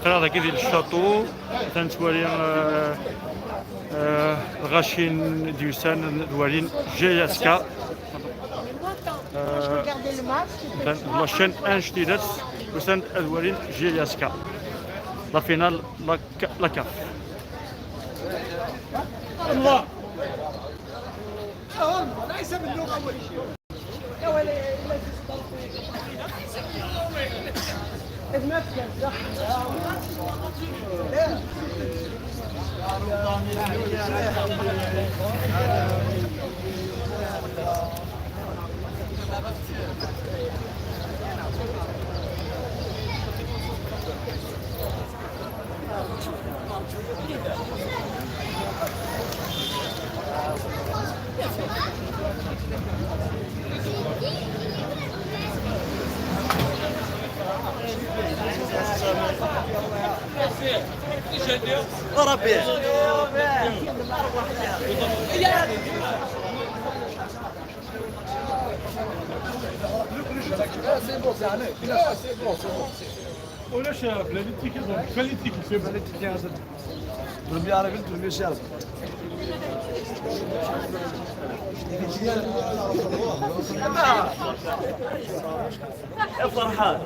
قراضة كي ديال الشاطو تنتوالي الغاشين ديوسان دوالين جياسكا لاشين انشتيدات وسان دوالين جياسكا لا فينال لا كاف الله ليس باللغة أول شيء ربي ولا شاب بلاديتي كيظن كواليتي كيف بلاديتي كيازد تربيه عربي تربيه شاب يا فرحان